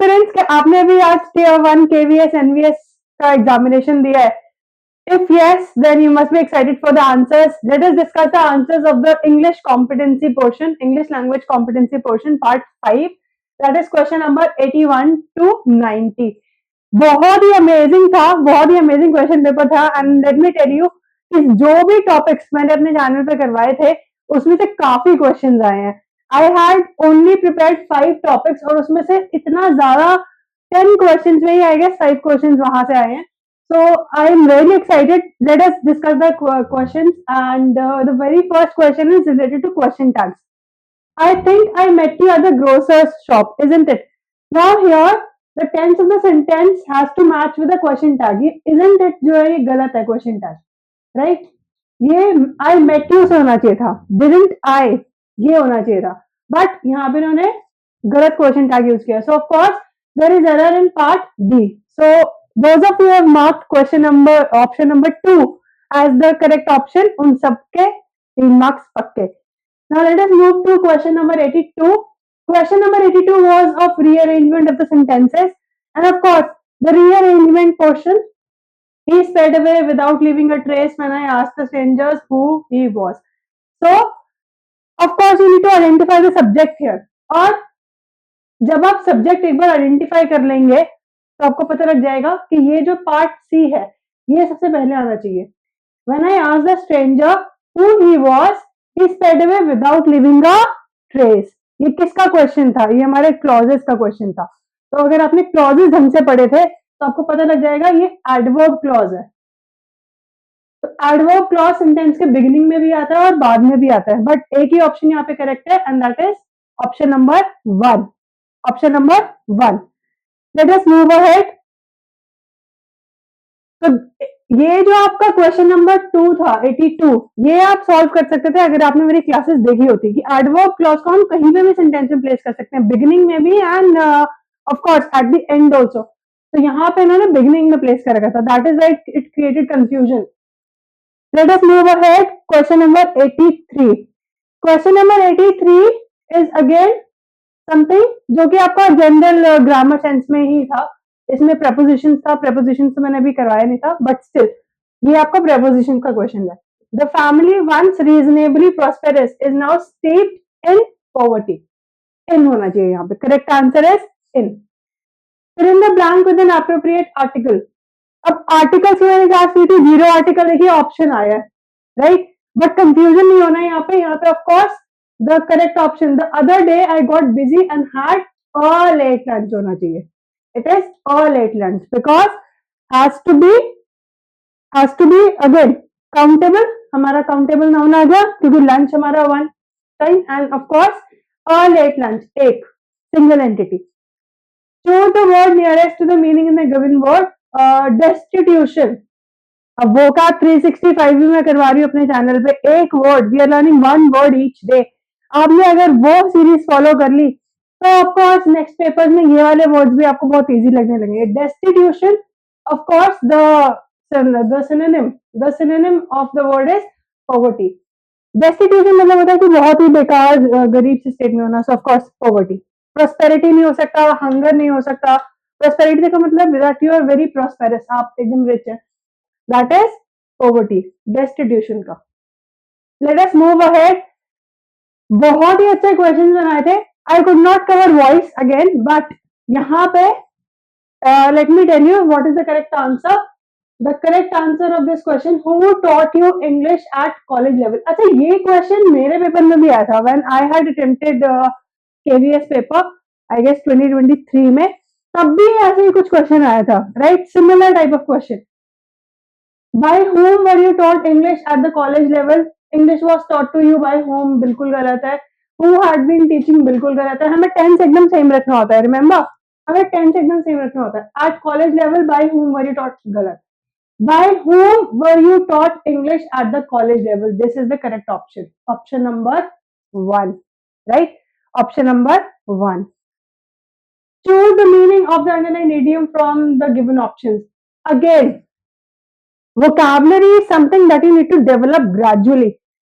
Aspirants के आपने भी आज टियर 1 केवीएस एनवीएस का एग्जामिनेशन दिया है? If yes, then you must be excited for the answers. Let us discuss the answers of the English competency portion, English language competency portion, part 5. That is question number 81 to 90. बहुत ही amazing था, बहुत ही amazing question paper था and let me tell you कि जो भी topics मैंने अपने चैनल पे करवाए थे उसमें से काफी क्वेश्चंस आए हैं. I had only prepared 5 topics और उसमें से इतना ज्यादा 10 क्वेश्चंस में ही आई गेस 5 क्वेश्चंस वहां से आए हैं. So I am really excited. Let us discuss the questions and the very first question is related to question tags. I think I met you at the grocer's shop, isn't it? Now here the tense of the sentence has to match with the question tag. Isn't it जो है ये गलत है question tag, right? ये I met you से होना चाहिए था. Didn't I ये होना चाहिए था. But यहाँ पे इन्होंने गलत question tag use किया. So of course there is error in part D. So those of you have marked option number 2 as the correct option, उन सबके 3 marks पक्के. Now let us move to question number 82. Question number 82 was of rearrangement of the sentences, and of course the rearrangement portion, he sped away without leaving a trace when I asked the strangers who he was. So of course you need to identify the subject here. और जब आप subject एक बार identify कर लेंगे तो आपको पता लग जाएगा कि ये जो पार्ट सी है ये सबसे पहले आना चाहिए. When I asked the stranger who he was, he sped away without leaving a trace. ये किसका क्वेश्चन था? ये हमारे क्लॉजेस का क्वेश्चन था. तो अगर आपने क्लॉजेस ढंग से पढ़े थे तो आपको पता लग जाएगा ये एडवर्ब क्लॉज है. तो एडवर्ब क्लॉज सेंटेंस के बिगिनिंग में भी आता है और बाद में भी आता है, बट एक ही ऑप्शन यहाँ पे करेक्ट है and that is option number 1. Option number 1. Let us move ahead. तो ये जो आपका क्वेश्चन नंबर 2 था 82, ये आप सॉल्व कर सकते थे अगर आपने मेरी क्लासेस देखी होती कि एडवर्ब क्लॉज को हम कहीं पे भी सेंटेंस में प्लेस कर सकते हैं, बिगिनिंग में भी end of course at the end also. तो यहाँ पे इन्होंने बिगिनिंग में प्लेस कर रखा था, that is right, it created confusion. Late us move ahead. Question number 83. Question number 83 is again something जो कि आपका जनरल ग्रामर सेंस में ही था. इसमें prepositions था, prepositions तो मैंने अभी करवाया नहीं था, बट स्टिल ये आपका preposition का क्वेश्चन है. The family once reasonably prosperous is now steeped in poverty. In होना चाहिए यहाँ पे. Correct answer is in. Fill in the blank with an appropriate article. अब articles की मैंने क्लास की थी, 0 article देखिए ऑप्शन आया है, right? बट कंफ्यूजन नहीं होना यहाँ पे. यहाँ पे of course the correct option, the other day I got busy and had a late lunch होना चाहिए. It is a late lunch because has to be again countable. हमारा countable noun आ गया क्योंकि lunch हमारा one time and of course a late lunch एक single entity. Choose the word nearest to the meaning in the given word. Destitution. अब vocab 365 भी मैं करवा रही हूँ अपने चैनल पे. एक word, we are learning 1 word each day. आपने अगर वो सीरीज फॉलो कर ली तो ऑफकोर्स नेक्स्ट पेपर में ये वाले वर्ड्स भी आपको बहुत इजी लगने लगेंगे. Destitution, of course the synonym of the word is poverty. Destitution मतलब होता है कि बहुत ही बेकार गरीब से स्टेट में होना. So of course poverty. प्रोस्पेरिटी नहीं हो सकता, हंगर नहीं हो सकता. प्रोस्पेरिटी का मतलब that you are very prosperous, आप एकदम रिच है, दैट इज पॉवर्टी डेस्टिट्यूशन का. Let us move ahead. बहुत ही अच्छे क्वेश्चन बनाए थे. I could not cover voice again, but यहाँ पे let me tell you what is the correct answer. The correct answer of this question, who taught you English at college level. अच्छा, ये question मेरे paper में भी आया था when I had attempted KVS paper, I guess 2023 में. तब भी ऐसे ही कुछ क्वेश्चन आया था, right? Similar type of question. By whom were you taught English at the college level? English was taught to you by whom बिल्कुल गलत है. Who had been teaching बिल्कुल गलत है. हमें टेंस एकदम सेम रखना होता है, रिमेम्बर, हमें टेंस एकदम सेम रखना होता है. At college level by whom were you taught, गलत. By whom were you taught English at the college level? This is the correct option. Option number 1, right? Option number 1. Choose the meaning of the underlined idiom from the given options. Again, vocabulary is something that you need to develop gradually.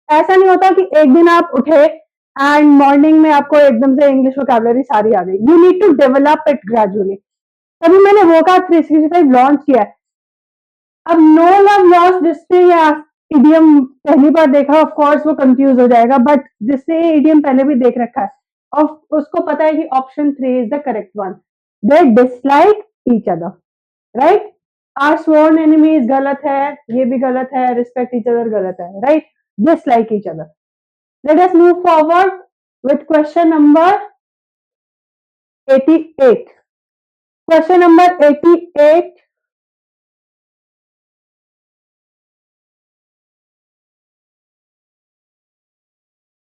ऐसा नहीं होता कि एक दिन आप उठे and morning में आपको एकदम से इंग्लिश वोकैबुलरी सारी आ गई. You need to develop it gradually. तभी मैंने वोकैब 365 लॉन्च किया है. अब नो लव लॉस्ट जिससे या इडियम पहली बार देखा ऑफ कोर्स वो कंफ्यूज हो जाएगा, बट जिससे ये इडियम पहले भी देख रखा है और उसको पता है कि option 3 is the correct one. They dislike each other, right. Are sworn enemies गलत है, ये भी गलत है. रिस्पेक्ट ईच अदर गलत है, right. Dislike each other. Let us move forward with question number 88. Question number 88.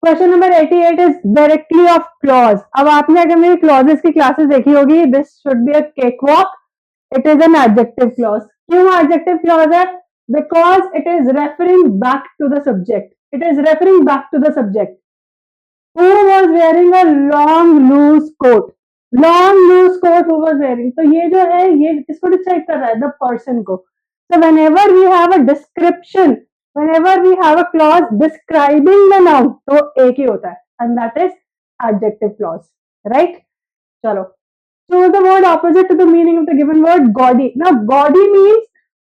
Question number 88 is directly of clause. अब आपने अगर मेरी क्लॉजेस की क्लासेस देखी होगी, this should be a cakewalk. It is an adjective clause. क्यों adjective clause है? Because it is referring back to the subject. It is referring back to the subject. Who was wearing a long loose coat? Long loose coat who was wearing? तो ये जो है ये किसको describe कर रहा है? The person को. So whenever we have a description, whenever we have a clause describing the noun, तो एक ही होता है, and that is adjective clause, right? चलो. Choose the word opposite to the meaning of the given word. Gaudy. Now gaudy means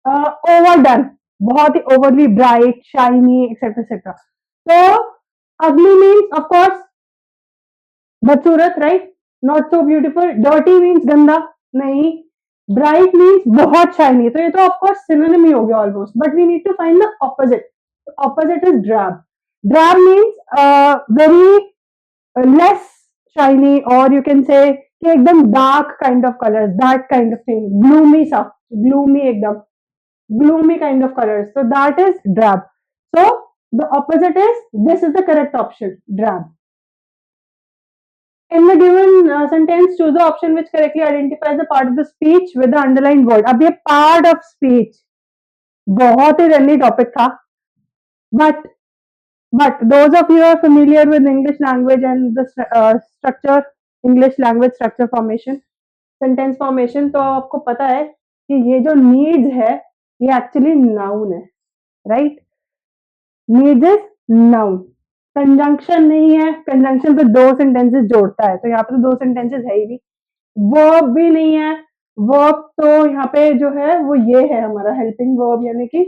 overdone, बहुत ही overly bright, shiny, etc. etc. So ugly means of course बदसूरत, right. Not so beautiful. Dirty means गंदा, नहीं. Bright means बहुत shiny. तो ये तो of course synonym ही हो गया almost, but we need to find the opposite. Opposite is drab. Drab means very less shiny, और यू कैन से कि एकदम dark kind of colours, that kind of thing. Gloomy सा, ग्लूमी, एकदम gloomy kind of colors. So that is drab. So the opposite is, this is the correct option, drab. In the given sentence, choose the option which correctly identifies the part of the speech with the underlined word. अब ये part of speech बहुत ही rally topic था, but those of you are familiar with English language and the structure, English language structure formation, sentence formation, तो आपको पता है कि ये जो needs है ये actually noun है, right? Needs is noun. Conjunction नहीं है. कंजंक्शन तो दो सेंटेंसेस जोड़ता है, तो यहाँ पे तो दो सेंटेंसेस है ही नहीं. वर्ब भी नहीं है. वर्ब तो यहाँ पे जो है वो ये है हमारा हेल्पिंग वर्ब, यानी कि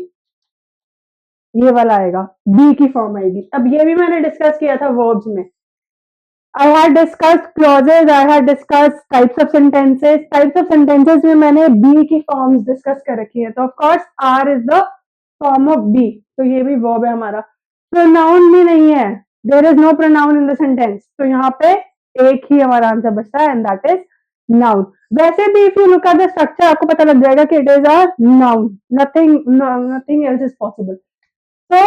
ये वाला आएगा, बी की फॉर्म आएगी. अब ये भी मैंने डिस्कस किया था वर्ब्स में. I had discussed clauses, I had discussed types of sentences. Types of sentences में मैंने be की forms discuss कर रखी है. तो of course are is the form of be. तो ये भी verb है हमारा. Pronoun भी नहीं है. There is no pronoun in the sentence. तो यहाँ पे एक ही हमारा आंसर बचता है, and that is noun. वैसे भी if you look at the structure आपको पता लग जाएगा कि it is a noun. Nothing else is possible. So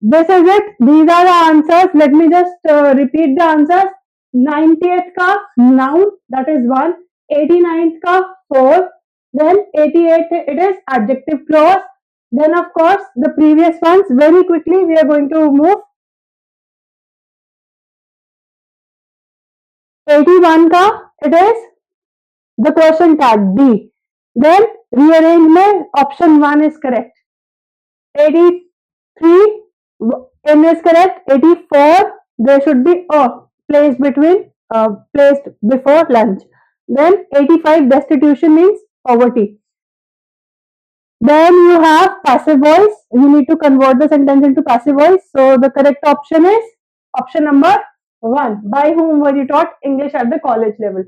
this is it. These are the answers. Let me just repeat the answers. 90th का noun, that is 1. 89th का 4. Then 88th it is adjective clause. Then of course the previous ones, very quickly we are going to move. 81 का it is the question tag B. Then rearrange में option 1 is correct. 83 N is correct. 84 there should be a placed before lunch. Then 85 destitution means poverty. Then you have passive voice. You need to convert the sentence into passive voice. So the correct option is option number 1. By whom were you taught English at the college level?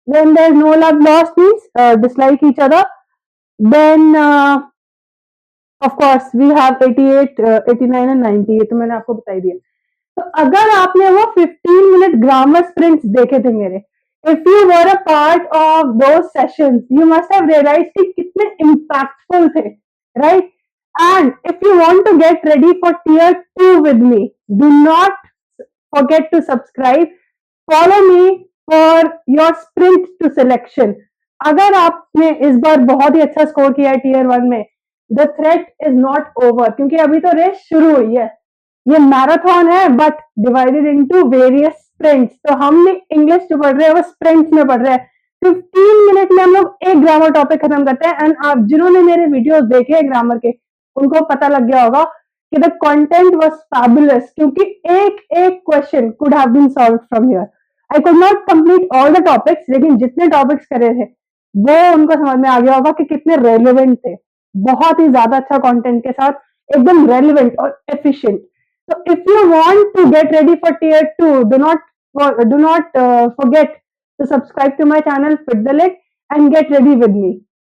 Then there is no love lost means dislike each other. Then of course we have 88, 89 and 90. ये तो मैंने आपको बता ही दिया. तो अगर आपने वो 15 मिनट ग्रामर स्प्रिंट्स देखे थे मेरे, if you were a part of those sessions, you must have realized कि कितने impactful थे, right? And if you want to get ready for tier 2 with me, do not forget to subscribe. Follow me for your sprint to selection. अगर आपने इस बार बहुत ही अच्छा score किया है tier 1 में, the threat is not over, क्योंकि अभी तो रेस शुरू हुई है. ये मैराथन है but divided into various sprints. तो हम इंग्लिश जो पढ़ रहे हैं वो स्प्रिंट्स में पढ़ रहे हैं. 15 मिनट में हम लोग एक ग्रामर टॉपिक खत्म करते हैं. एंड आप जिन्होंने मेरे वीडियोस देखे हैं ग्रामर के, उनको पता लग गया होगा कि द कंटेंट वाज फैबुलस, क्योंकि एक एक question could have been solve from here. I could not complete all the topics, लेकिन जितने टॉपिक्स करे थे वो उनको समझ में आ गया होगा कि कितने रेलिवेंट थे, बहुत ही ज्यादा अच्छा कंटेंट के साथ, एकदम रेलिवेंट और efficient. So if you want to get ready for tier 2, do not forget to subscribe to my channel, Fit the Leg, and get ready with me.